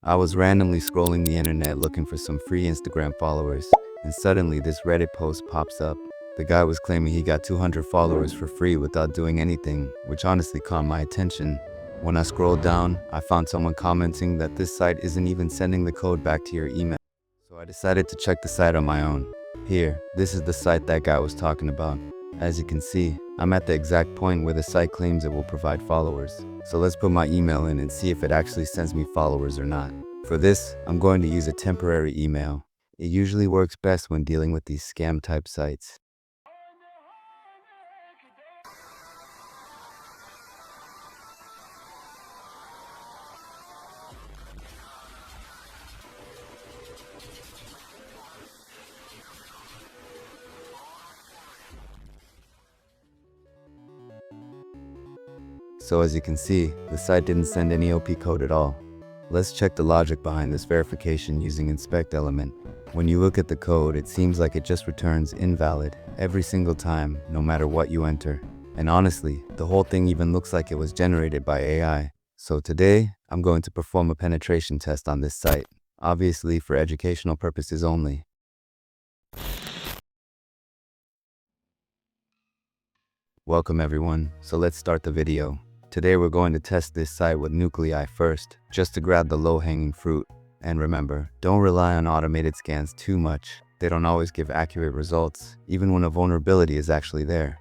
I was randomly scrolling the internet looking for some free Instagram followers, and suddenly this Reddit post pops up. The guy was claiming he got 200 followers for free without doing anything, which honestly caught my attention. When I scrolled down, I found someone commenting that this site isn't even sending the code back to your email. So I decided to check the site on my own. Here, this is the site that guy was talking about. As you can see, I'm at the exact point where the site claims it will provide followers. So let's put my email in and see if it actually sends me followers or not. For this, I'm going to use a temporary email. It usually works best when dealing with these scam type sites. So as you can see, the site didn't send any OP code at all. Let's check the logic behind this verification using inspect element. When you look at the code, it seems like it just returns invalid every single time, no matter what you enter. And honestly, the whole thing even looks like it was generated by AI. So today, I'm going to perform a penetration test on this site, obviously for educational purposes only. Welcome everyone, so let's start the video. Today we're going to test this site with nuclei first, just to grab the low-hanging fruit. And remember, don't rely on automated scans too much. They don't always give accurate results, even when a vulnerability is actually there.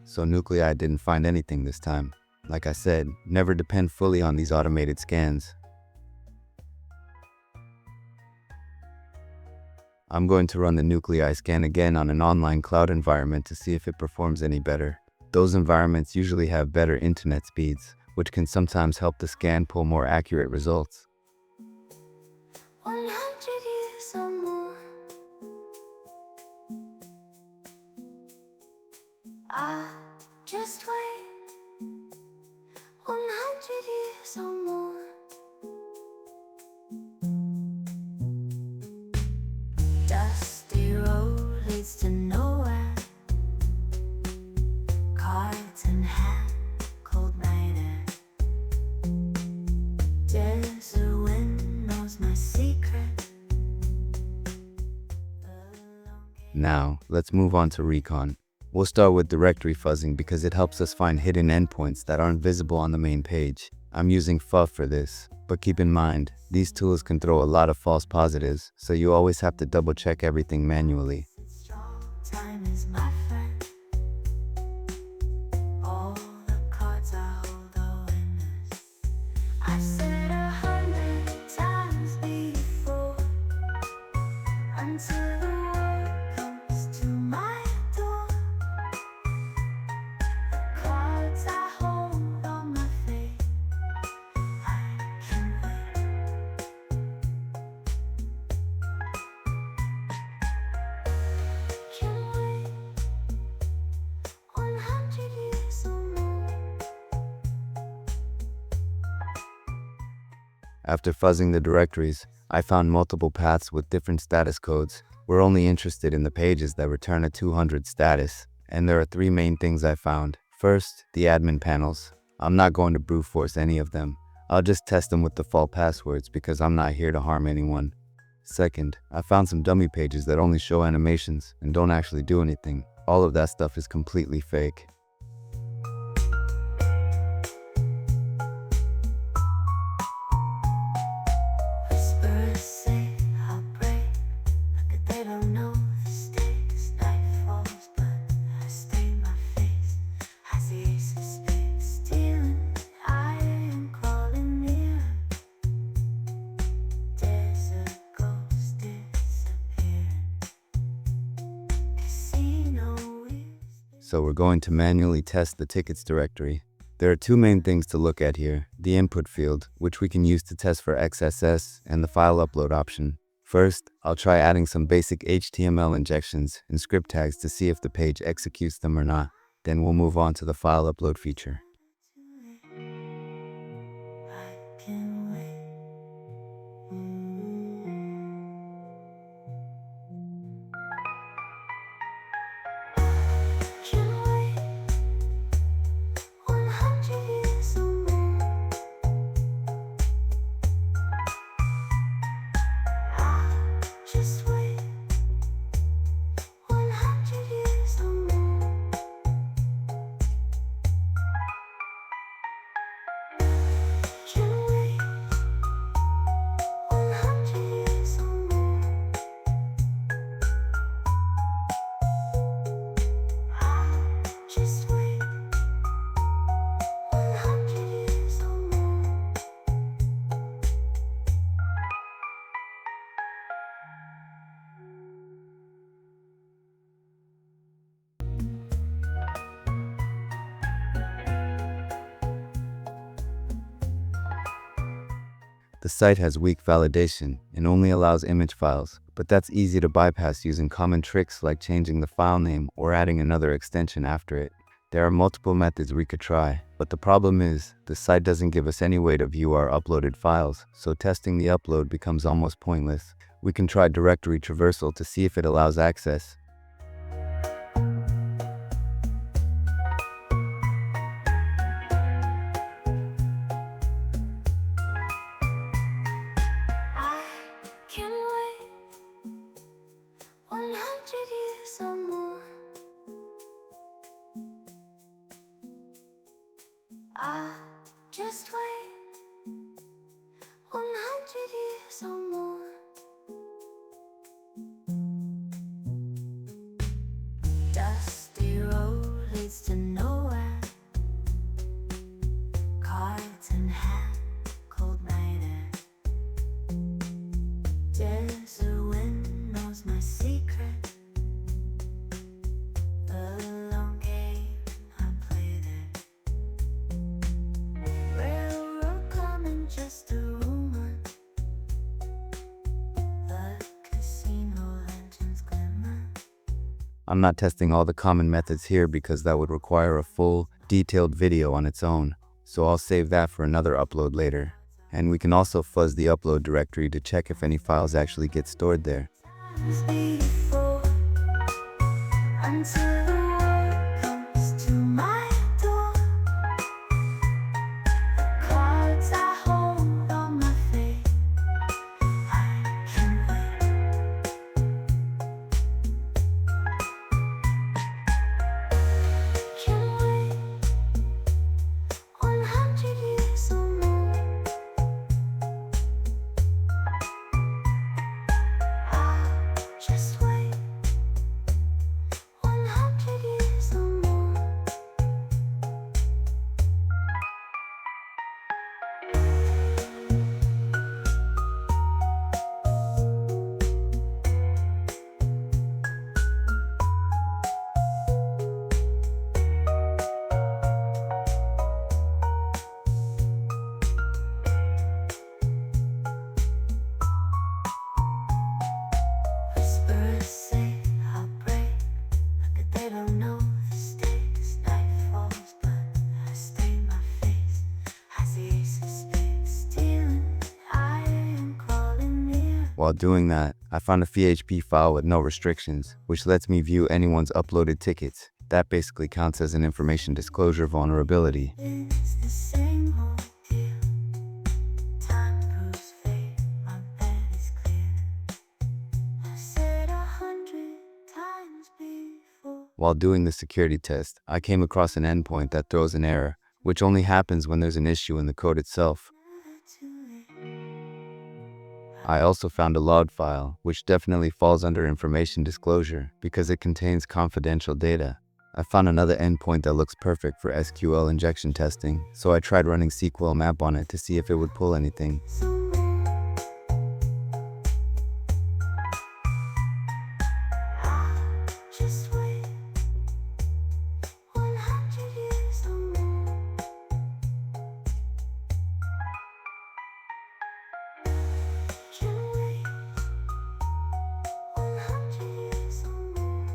So nuclei didn't find anything this time. Like I said, never depend fully on these automated scans. I'm going to run the nuclei scan again on an online cloud environment to see if it performs any better. Those environments usually have better internet speeds, which can sometimes help the scan pull more accurate results. 100 years or more, I just wait. 100 years or more. Dusty road leads to nowhere. Cards in hand, cold night air. Desert wind knows my secret. Now, let's move on to recon. We'll start with directory fuzzing because it helps us find hidden endpoints that aren't visible on the main page. I'm using FUF for this, but keep in mind, these tools can throw a lot of false positives, so you always have to double check everything manually. Strong time is my friend. All the cards I hold are winners. I've said 100 times before, until the world comes to my door. The cards I hold on my fate, I can wait. Can wait 100 years or more. After fuzzing the directories, I found multiple paths with different status codes. We're only interested in the pages that return a 200 status, and there are three main things I found. First, the admin panels. I'm not going to brute force any of them. I'll just test them with default passwords because I'm not here to harm anyone. Second, I found some dummy pages that only show animations and don't actually do anything. All of that stuff is completely fake. Whispers say I'll break, like they don't know the stakes. Night falls, but I stay my face. I see ace of spades, stealing. I am crawling near. Desert ghosts disappearing. Casino wheels. So we're going to manually test the tickets directory. There are two main things to look at here, the input field, which we can use to test for XSS, and the file upload option. First, I'll try adding some basic HTML injections and script tags to see if the page executes them or not. Then we'll move on to the file upload feature. I can wait. Can The site has weak validation and only allows image files, but that's easy to bypass using common tricks like changing the file name or adding another extension after it. There are multiple methods we could try, but the problem is, the site doesn't give us any way to view our uploaded files, so testing the upload becomes almost pointless. We can try directory traversal to see if it allows access. I can wait 100 years or more. I just wait 100 years or more. Dusty road leads to nowhere. Cards in hand, cold night air. Desert wind knows my secret. The long game I played it. Railroad coming, just a rumor. The casino lanterns glimmer. I'm not testing all the common methods here because that would require a full, detailed video on its own, so I'll save that for another upload later. And we can also fuzz the upload directory to check if any files actually get stored there. Times before, until the war comes to my door. The cards I hold on my fate, I can wait. Can wait 100 years or more. I'll just wait 100 years or more. Whispers say I'll break, like they don't know the stakes. Night falls, but I stain my face. I see ace of spades, stealing. I am crawling near. While doing that, I found a PHP file with no restrictions, which lets me view anyone's uploaded tickets. That basically counts as an information disclosure vulnerability. It's the same old deal. Time proves fate, my bed is clear. I've said 100 times before. While doing the security test, I came across an endpoint that throws an error, which only happens when there's an issue in the code itself. Never too late. I also found a log file, which definitely falls under information disclosure because it contains confidential data. I found another endpoint that looks perfect for SQL injection testing, so I tried running SQL map on it to see if it would pull anything. Some more. I'll just wait 100 years or more. Can wait 100 years or more.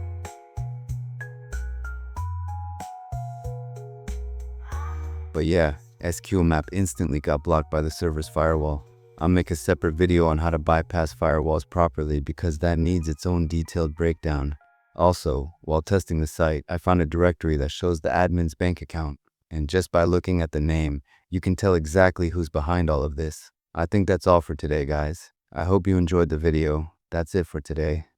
But yeah, SQL map instantly got blocked by the server's firewall. I'll make a separate video on how to bypass firewalls properly because that needs its own detailed breakdown. Also, while testing the site, I found a directory that shows the admin's bank account. And just by looking at the name, you can tell exactly who's behind all of this. I think that's all for today, guys. I hope you enjoyed the video. That's it for today.